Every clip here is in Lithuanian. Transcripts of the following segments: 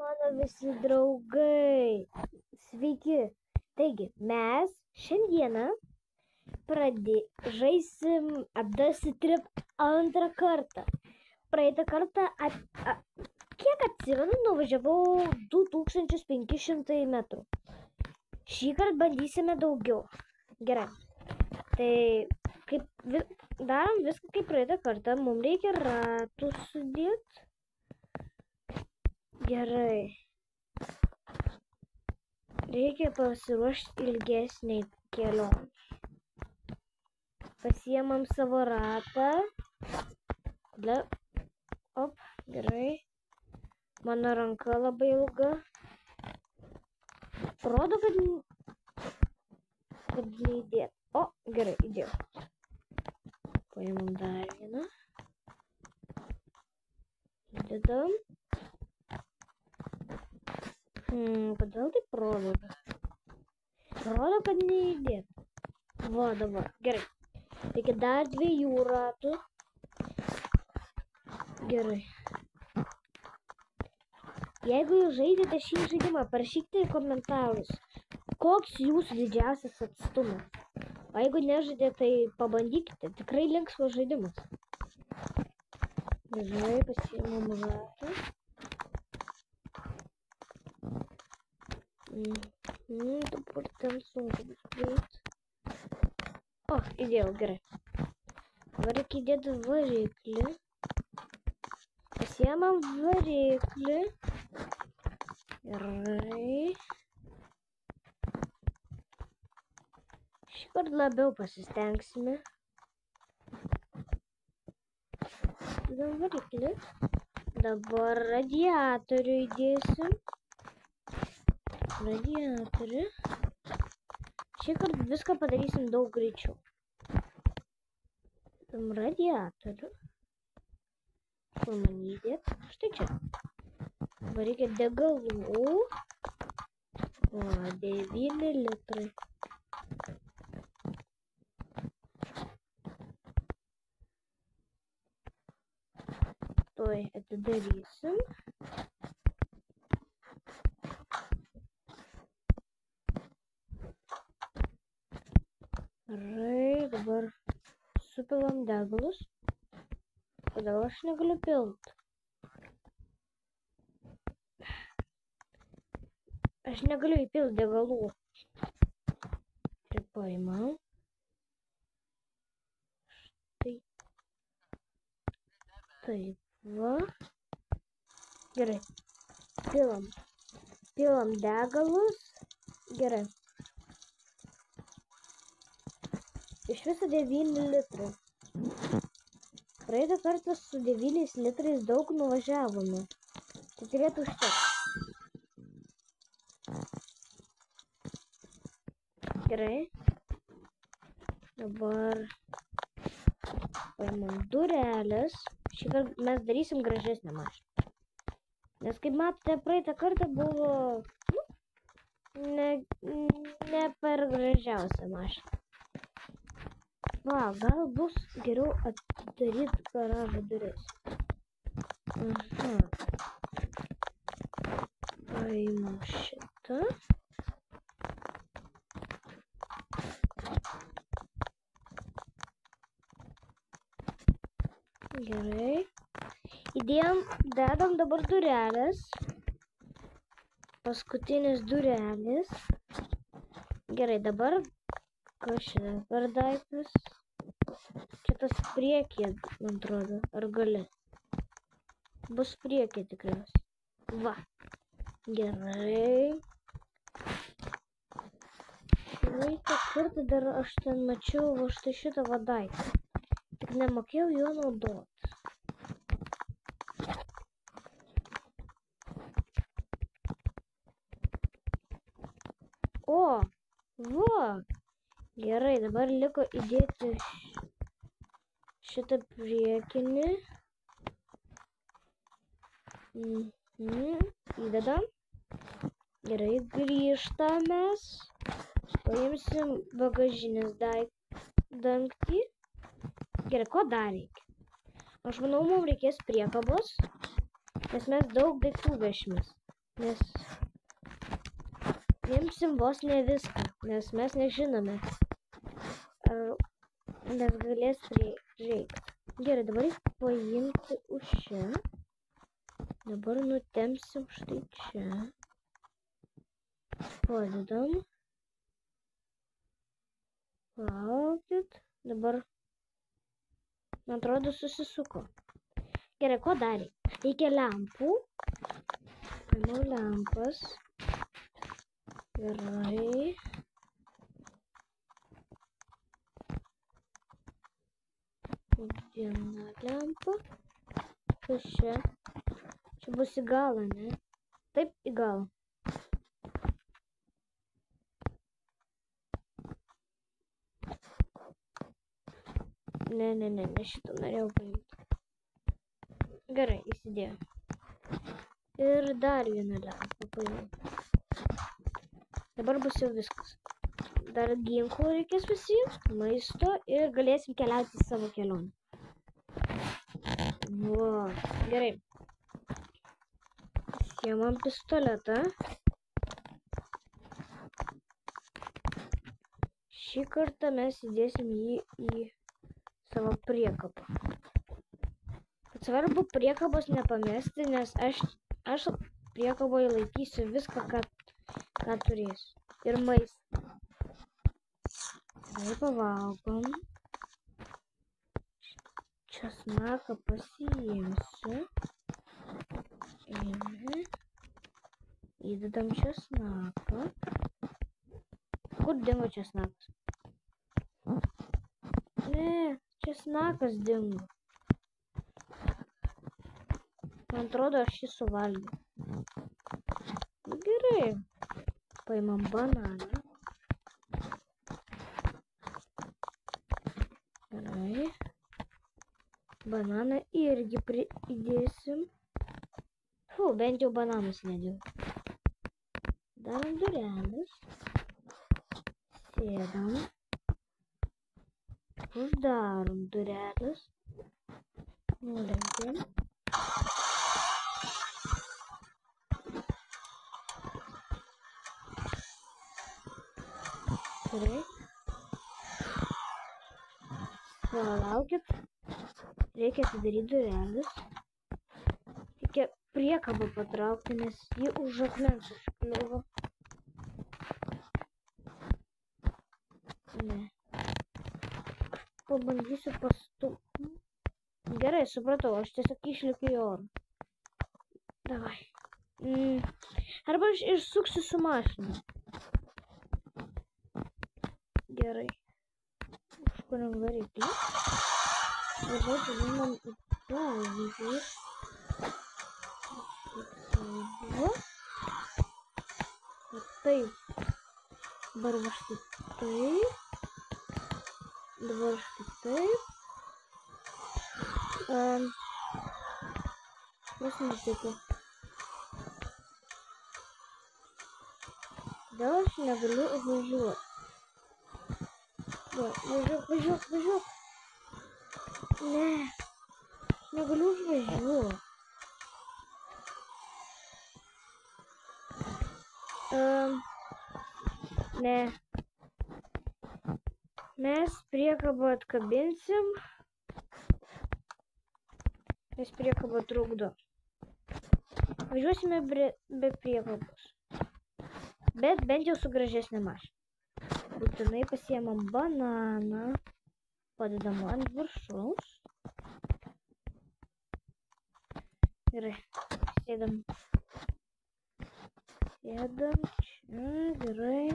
Mano visi draugai, sveiki. Taigi, mes šiandieną žaisim Audacity Trip antrą kartą. Praeitą kartą, kiek atsimenu, nuvažiavau 2500 metrų. Šį kartą bandysime daugiau. Gerai. Tai darom viską kaip praeitą kartą. Mums reikia ratų sudėti. Gerai. Reikia pasiruošti ilgesniai kelionei. Pasiemam savo ratą. Op, gerai. Mano ranka labai ilga. Rodo, kad neįdėt. O, gerai, įdėjau. Paimam dar vieną. Įdedam. Kodėl taip rodo? Rodo, kad neįdėt. Va, dabar. Gerai. Reikia dar 2 ratų. Gerai. Jeigu jūs žaidėte šį žaidimą, parašykite į komentarus, koks jūsų didžiausias atstumas. O jeigu nežaidėte, tai pabandykite. Tikrai linksmas žaidimas. Gerai, pasiimam ratą. Dabar ten sunku bus prieiti. O, įdėjau, gerai. Dabar reikia įdėti variklį. Pasiemam variklį. Gerai. Šį kartą labiau pasistengsime. Įdėjom variklį. Dabar radiatorių įdėsim. Radiatorių. Šį kartą viską padarysim daug greičiau. Tam radiatorių. Kur man įdėt? Štai čia. Dabar reikia degalų. O, 9 litrai. Tuoj atidarysim. Gerai, dabar supilam degalus. Kodėl aš negaliu pilt? Aš negaliu įpilti degalų. Tai paimam. Štai. Taip, va. Gerai. Pilam degalus. Gerai. Iš viso 9 litrų. Praeitą kartą su 9 litrais daug nuvažiavome. Tai turėtų užtekti. Gerai. Dabar paimam durelės. Šį kartą mes darysim gražesnę mašiną. Nes kaip matote, praeitą kartą buvo ne per gražiausia mašina. Va, gal bus geriau atidaryti garažo duris. Aha. Paimam šitą. Gerai. Dedam dabar durelės. Paskutinės durelės. Gerai, dabar kas šiandien per daiktas? Šitas priekyje, man atrodo, ar gali? Bus priekyje tikriausiai. Va. Gerai. Praeitą kartą dar aš ten mačiau va štai šitą va daiktą. Tik nemokėjau jo naudoti. O, va. Gerai, dabar liko įdėti šitą priekinį. Įdedam. Gerai, grįžtamės. Paimsim bagažinės dangtį. Gerai, ko dar reikia? Aš manau, mums reikės priekabos, nes mes daug daiktų vešimės. Nes imsim vos ne viską, nes mes nežinome, ar mes galės prireikti. Gerai, dabar reikia paimti už čia. Dabar nutempsim štai čia. Padedam. Palaukit. Dabar, man atrodo, susisuko. Gerai, ko dar? Reikia lempų. Paimau lempas. Gerai. Viena lempa. Kas čia? Čia bus į galą, ne? Taip, į galą. Ne, šitą norėjau paimti. Gerai, įsidėjau. Ir dar vieną lempą paimau. Dabar bus jau viskas. Dar ginklų reikės pasiimti, maisto ir galėsim keliauti į savo kelionę. Vo, gerai. Siemam pistoletą. Šį kartą mes įdėsim jį į savo priekabą. Bet svarbu priekabos nepamesti, nes aš priekaboje laikysiu viską, ką turėsiu. Ir maistą. Tai pavalgom. Česnaką pasiimsiu. Įdedam česnaką. Kur dingo česnakas? Ne, česnakas dingo. Man atrodo, aš jį suvalgiau. Gerai. Paimam bananą. Gerai. Bananą irgi įdėsim. Bent jau bananus nedėjau. Darom durelis. Sėdam. Uždarom durelis. Nulenkiam. Gerai. Palaukit. Reikia atidaryti durelis. Reikia priekabą patraukti, nes jį už akmens užkliuvo. Ne. Pabandysiu pastumti. Gerai, supratau, aš tiesiog išlipu į orą. Davai. Arba aš išsuksiu su mašina. Gerai. Užkuriam variklį. Dabar paimam į pavyzdį. Taip. Dabar va štai taip. Dabar štai taip. Kas nutiko? Kodėl aš negaliu važiuoti? Važiuok. Ne. Negaliu užvažiuoti. Ne. Mes priekabą atkabinsim. Nes priekaba trukdo. Važiuosime be priekabos. Bet bent jau su gražesnė mašina. Būtinai pasiemam bananą. Padedam ant viršaus. Gerai. Sėdam čia. Gerai.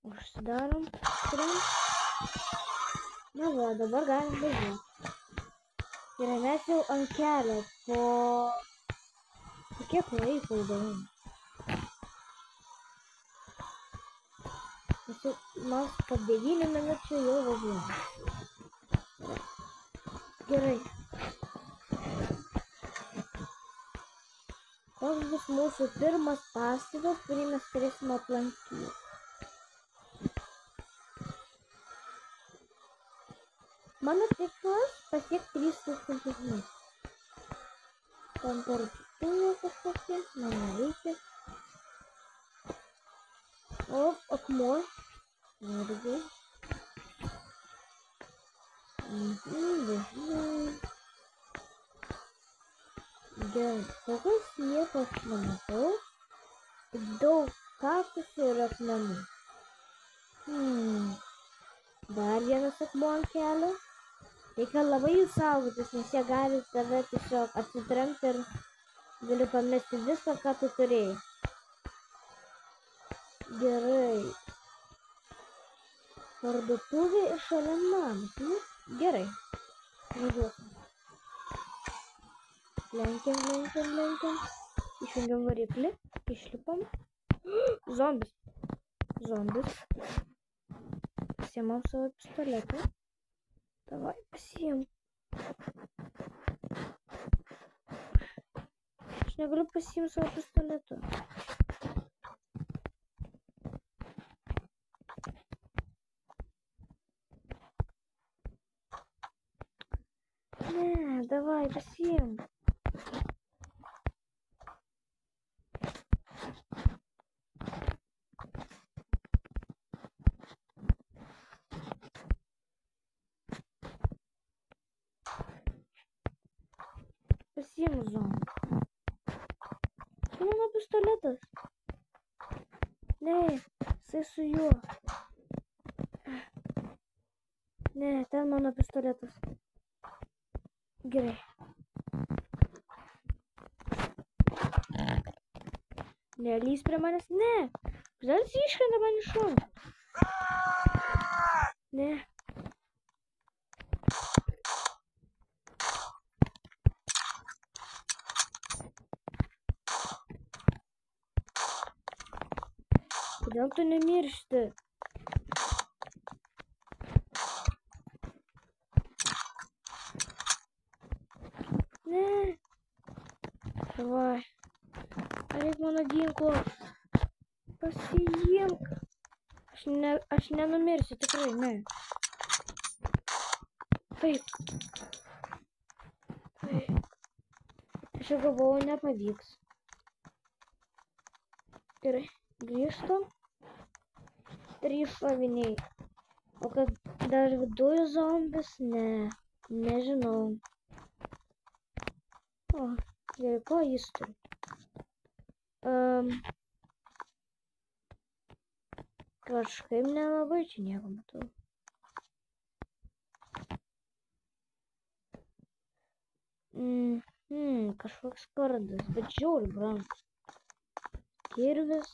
Užsidarom. Na va, dabar galim važiuoti. Gerai, mes jau ant kelio po kiek laiko įdomu. Mes po 9 minučių jau važiuojame. Gerai. Koks bus mūsų pirmas pastatas, kurį mes turėsime aplankyti? Mano tikslas pasiekti 3000 metrų. Temperatūra. Tūlė kažkokia, man nereikia. O, akmuo. Irgi. Gerai, kol kas nieko aš nematau. Daug kaktusų ir akmenų. Dar vienas akmuo ant kelio. Reikia labai jų saugotis, nes jie gali tave tiesiog atsitrenkti ir gali pamesti viską, ką tu turėjai. Gerai. Parduotuvė ir šalia namas. Gerai. Važiuosim. Lenkiam. Išjungiam variklį. Išlipam. Zombis. Pasiimam savo pistoletą. Давай, pasiim. Aš negaliu pasiimti savo pistoleto. Ne, давай, pasiim. Pasiimu zombį. Tai mano pistoletas. Ne, jisai su juo. Ne, ten mano pistoletas. Gerai. Nelys prie manęs. Ne. Kodėl jis iškrenta man iš šono? Ne. Kodėl tu nemiršti? Ne. Davai. Reik mano ginklo. Pasiimk. Aš nenumirsiu, tikrai, ne. Taip. Aš jau galvojau, nepavyks. Gerai, grįžtam. 3 šoviniai. O kad dar viduje zombis? Ne. Nežinau. O, gerai, ko jis turi? Kažkaip nelabai čia nieko matau. Kažkoks kardas, bet žiauriai brangus. Kirvis,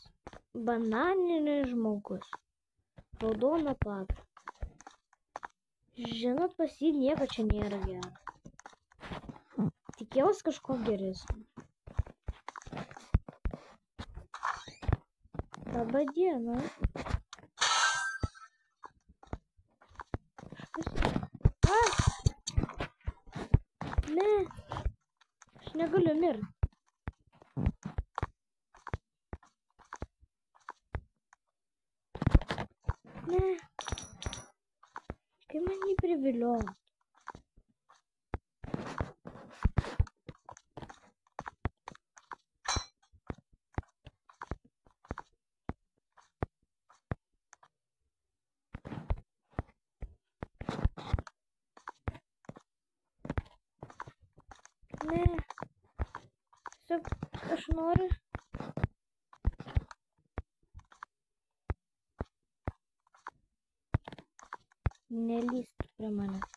bananinis žmogus, raudona pata. Žinot, pas jį nieko čia nėra gero. Tikėjausi kažko geresnio. Labą dieną. Ne, aš negaliu mirti. Ne, kaip man jį privilioti? Ne, tiesiog aš noriu. Nelįsk prie manęs.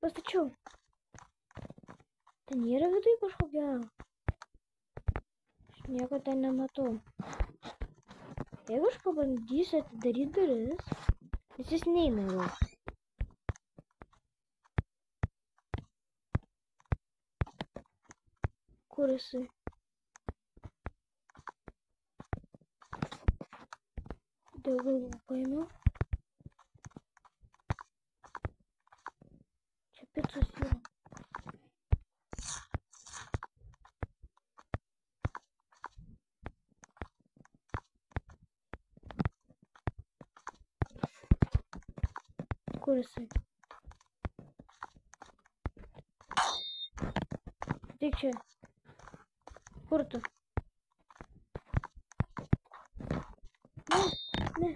Pastačiau. Ten yra viduje kažko gero. Aš nieko ten nematau. Jeigu aš pabandysiu atidaryti duris, nes jis neina į lauką. Kur jisai? Daugiau paėmiau. Čia picos yra. Kur jisai? Tik čia. Kur tu? Ne.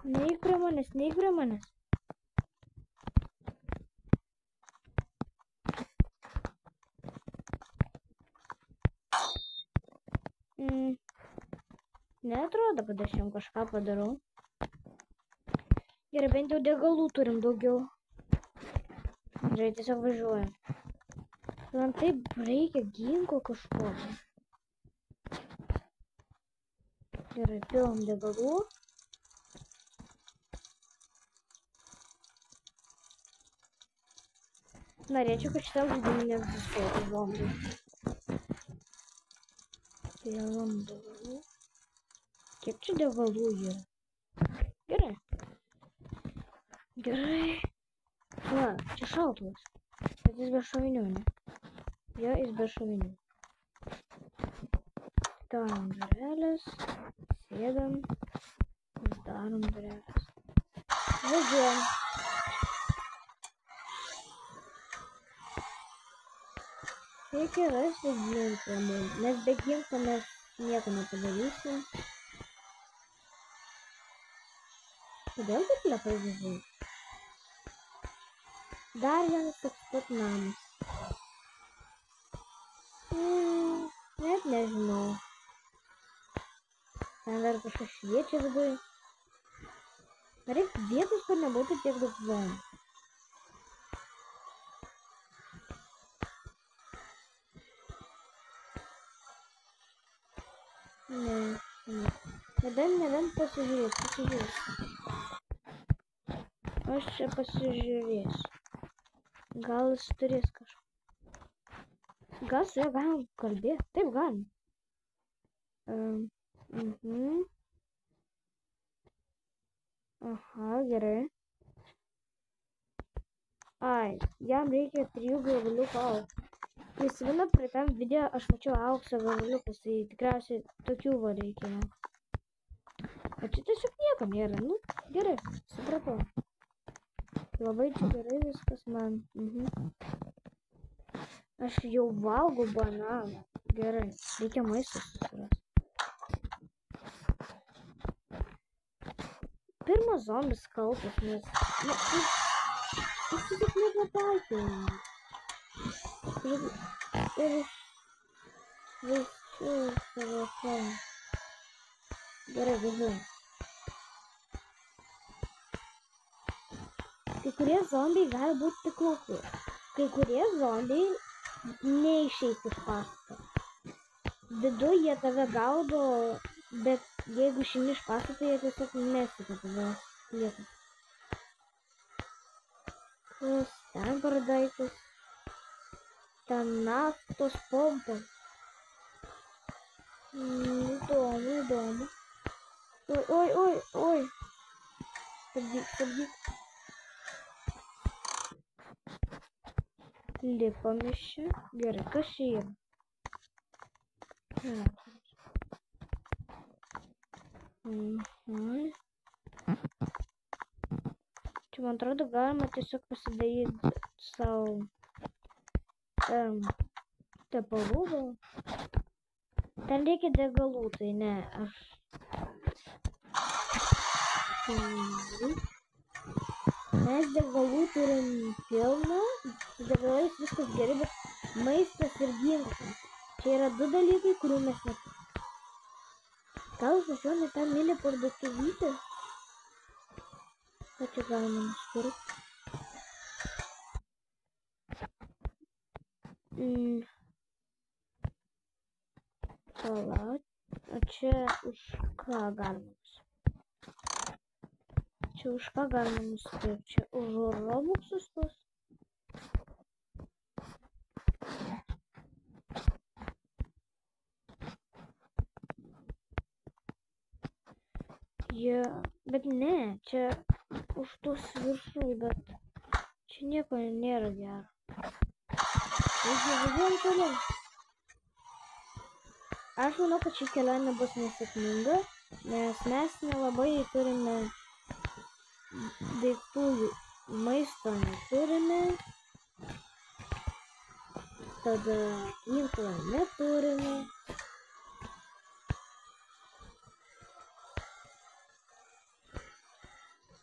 Neik prie manęs, neik prie manęs. Neatrodo, kad aš jam kažką padarau. Gerai, bent jau degalų turim daugiau. Gerai, tiesiog važiuojam. Man taip reikia ginklo kažko. Gerai, pilam degalų. Norėčiau, kad šitam žaidimui neegzistuotų zombiai. Pilam degalų. Kiek čia degalų yra? Gerai. Gerai. Va, čia šautuvas. Bet jis be šovinių, ne? Jo, jis be šovinių. Darom dureles. Sėdam. Darom dureles. Važiuojam. Reikia rasti ginklą mums. Nes be ginklo mes nieko nepadarysim. Kodėl taip nepavydžiai? Dar vienas toks pat namas. Net nežinau. Ten dar kažkas šviečia viduj. Reikia vietos, kur nebūtų tiek daug zombių. Nebent pasižiūrės. Aš čia pasižiūrėsiu. Gal jis turės kažką. Gal su juo galim kalbėti? Taip galim. Aha, gerai. Ai, jam reikia 3 gavaliukų aukso. Prisimenu, prie tam video aš mačiau aukso gavaliukus, tai tikriausiai tokių va reikia. O čia tiesiog nieko nėra, nu, gerai, supratau. Labai čia gerai viskas man. Aš jau valgau bananą. Gerai, reikia maisto susirasti. Pirmas zombis kaltas, nes... Jis tik nepataikė. Ir švaiščiau savo kelią. Gerai, važiuojam. Kai kurie zombiai gali būti tik laukai. Kai kurie zombiai neišeis iš pastato. Viduj jie tave gaudo, bet jeigu išeini iš pastato, jie tiesiog nesika tave lieka. Kas ten per daiktas? Ten naftos pompa. Įdomu. Oi. Stabdyk. Lipam iš čia. Gerai, kas čia yra? Čia, man atrodo, galima tiesiog pasidaryti savo tepalų. Ten reikia degalų, tai ne, aš... Mes degalų turim pilną, su degalais viskas gerai, bet maistas ir ginklas. Čia yra 2 dalykai, kurių mes neturim. Gal važiuojame tą mini parduotuvytę? Ką čia galima nusipirkti? Pala, o čia už ką galima nusipirkti? Čia už ką galima nusipirkti? Čia už robuksus tos? Bet ne, čia už tos viršui, bet čia nieko nėra gero. Važiuojam toliau. Aš manau, kad ši kelionė bus nesėkminga, nes mes nelabai turime daiktų maisto neturime. Tada ginklo neturime.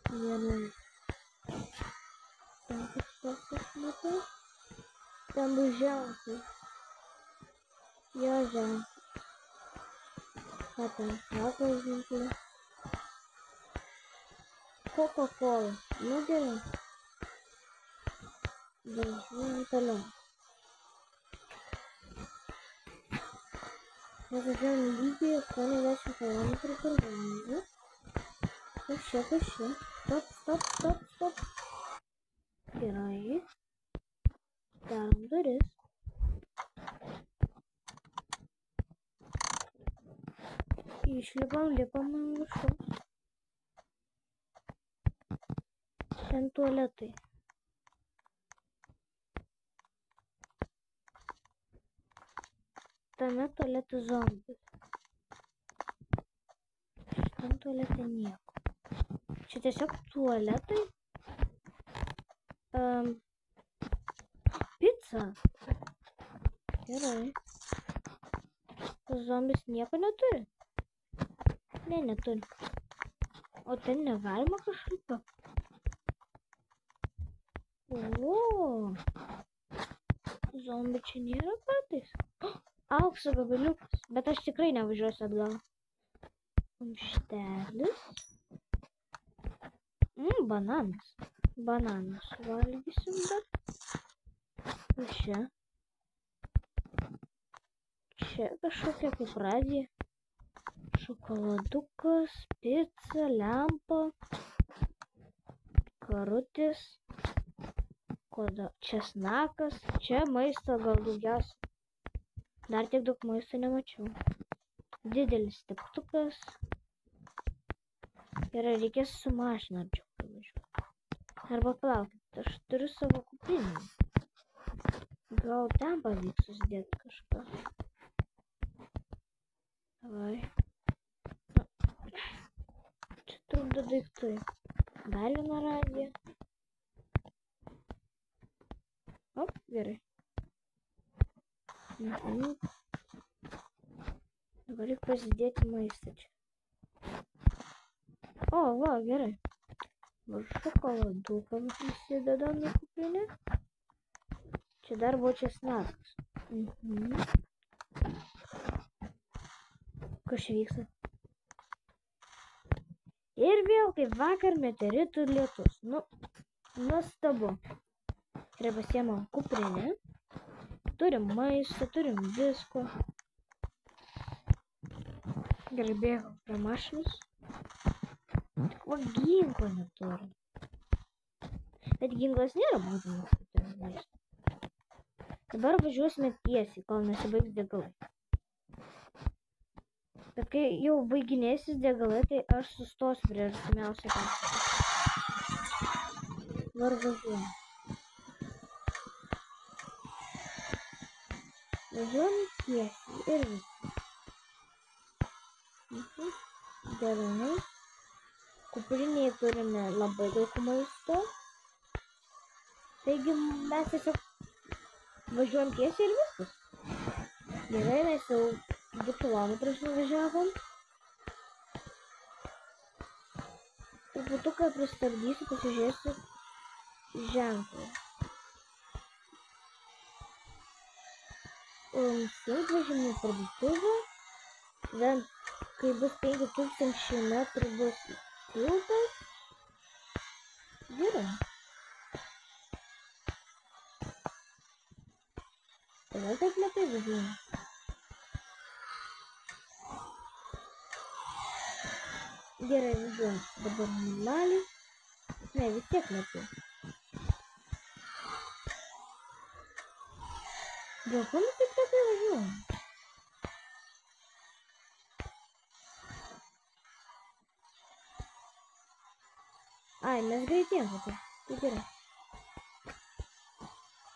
Gerai. Ten kažkas aš matau. Ten bus ženklas. Jo ženklas. Ką ten sako ženklas? Coca-Cola. Nu gerai. Važiuojam toliau. Mes važiuojam lygiai 80 km per valandą. Kas čia? Stop. Gerai. Darom duris. Išlipam, lipam ant viršaus. Ten tualetai. Tame tualete zombis. Šitam tualete nieko. Čia tiesiog tualetai. Pica. Gerai. Tas zombis nieko neturi. Ne, neturi. O ten negalima kažkaip. O, zombi čia nėra patys. Aukso gabaliukas, bet aš tikrai nevažiuosiu atgal. Kumštelis. Bananas. Bananus valgysim dar. Čia. Čia kažkokia kaip radija. Šokoladukas, pica, lempa. Karutis. Česnakas. Čia maisto gal daugiausia. Dar tiek daug maisto nemačiau. Didelis teptukas. Gerai, reikės su mašina arčiau pavažiuoti. Arba palaukit, aš turiu savo kuprinę. Gal ten pavyks susidėti kažką. Davai. Čia trukdo daiktai. Dar viena radija. Op, gerai. Dabar reikia pasidėti maistą čia. O, va, gerai. Šokoladuką įsidedam į kuprinę. Čia dar buvo česnakas. Kas čia vyksta? Ir vėl kaip vakar meteoritų lietus. Nuostabu. Ir pasiemam kuprinę. Turim maistą, turim visko. Gerai, bėgam prie mašinos. Tik va ginklo neturim. Bet ginklas nėra būtinas, kad turim maistą. Dabar važiuosime tiesiai, kol nesibaigs degalai. Bet kai jau baiginėsis degalai, tai aš sustosiu prie artimiausio pastato. Dabar važiuojam. Važiuojam tiesiai ir viskas. Gerai. Kuprinėje turime labai daug maisto. Taigi mes tiesiog važiuojam tiesiai ir viskas. Gerai, mes jau 2 kilometrus nuvažiavom. Truputuką pristabdysiu, pasižiūrėsiu ženklą. Sunkvežimių parduotuvė. Tada, kai bus 5000 metrų, bus tiltas. Gerai. Tada taip lėtai važiuojame. Gerai, važiuojam. Dabar normaliai. Ne, vis tiek lėtai. Dėl ko mes taip lėtai važiuojam? Ai, mes greitiem važiuojam. Tai gerai.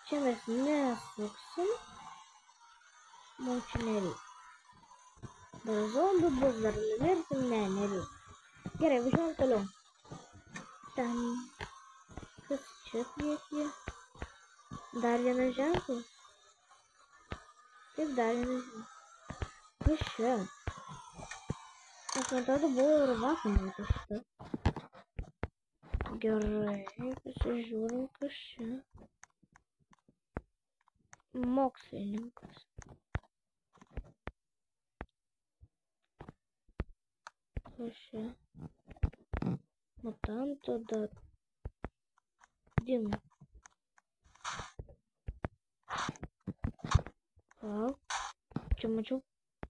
Čia mes nesuksim. Mums čia nereikia. Dar zombių bus, dar numirsim. Ne, nereikia. Gerai, važiuojam toliau. Ten. Kas čia priekyje? Dar vienas ženklas. Taip, dar vienas ženklas. Kas čia? Aš man atrodo buvo ir vakar būtų šitą. Gerai, pasižiūrim, kas čia. Mokslininkas. Kas čia? Mutanto dar. Dingo. Gal. Čia mačiau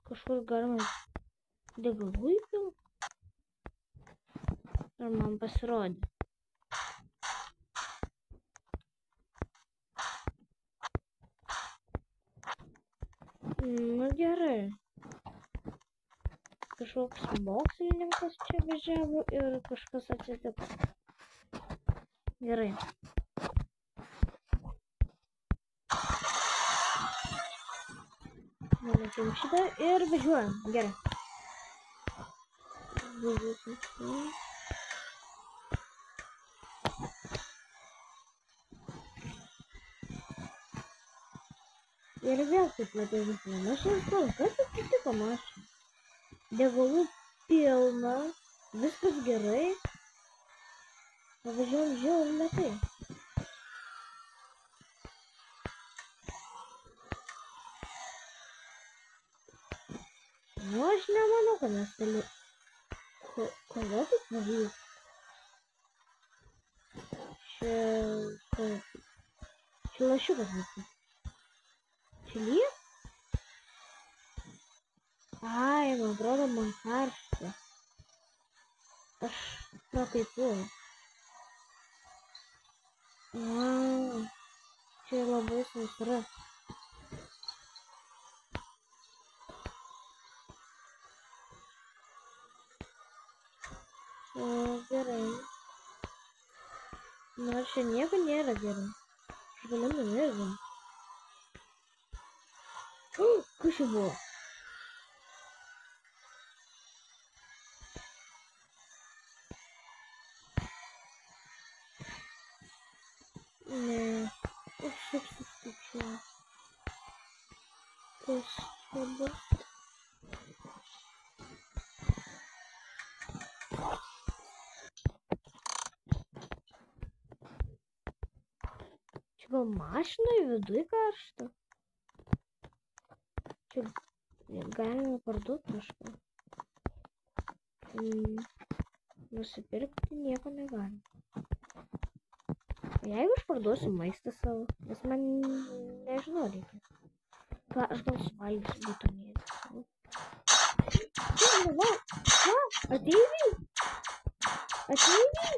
kažkur galima degalų įpilti. Ar man pasirodė? Nu gerai. Kažkoks mokslininkas čia važiavo ir kažkas atsitiko. Gerai. Numetim šitą ir važiuojam. Gerai. Ir vėl taip labai visą. Aš jau žinau, kas atsitiko mašinai. Degalų pilna, viskas gerai. Pavažiuojam žiauriai lėtai. Nu, aš nemanau, kad mes toliau. Kodėl taip nevyks? Čia lašiukas viskas. Čia lyja? Ai, man atrodo, man karšta. Aš prakaituoju. Wow. Čia labai sausra. O, gerai. Nors čia nieko nėra gerai. Aš galiu numirti. Kas čia buvo? Ne, aš šiaip suskaičiuoju. Kas čia bus? Čia gal mašinai viduj karšta? Čia galima parduoti kažką. Nusipirkti nieko negalima. Jeigu aš parduosiu maistą savo, nes man nežinau reikia. Aš gal suvalgysiu batonėlį savo. Va, ateiviai! Ateiviai!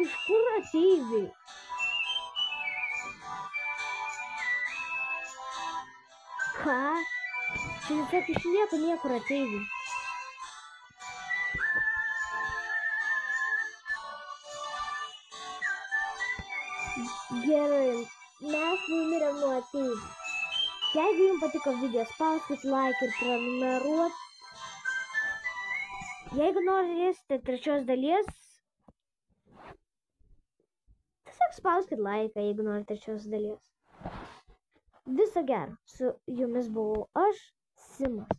Iš kur ateiviai? Ką? Čia tiesiog iš niekur ateiviai. Gerai, mes numirėm nuo ateivių. Jeigu jums patiko video, spauskit like ir prenumeruot. Jeigu norėsite trečios dalies, tiesiog spauskit like, jeigu norite trečios dalies. Viso gero, su jumis buvau aš, Simas.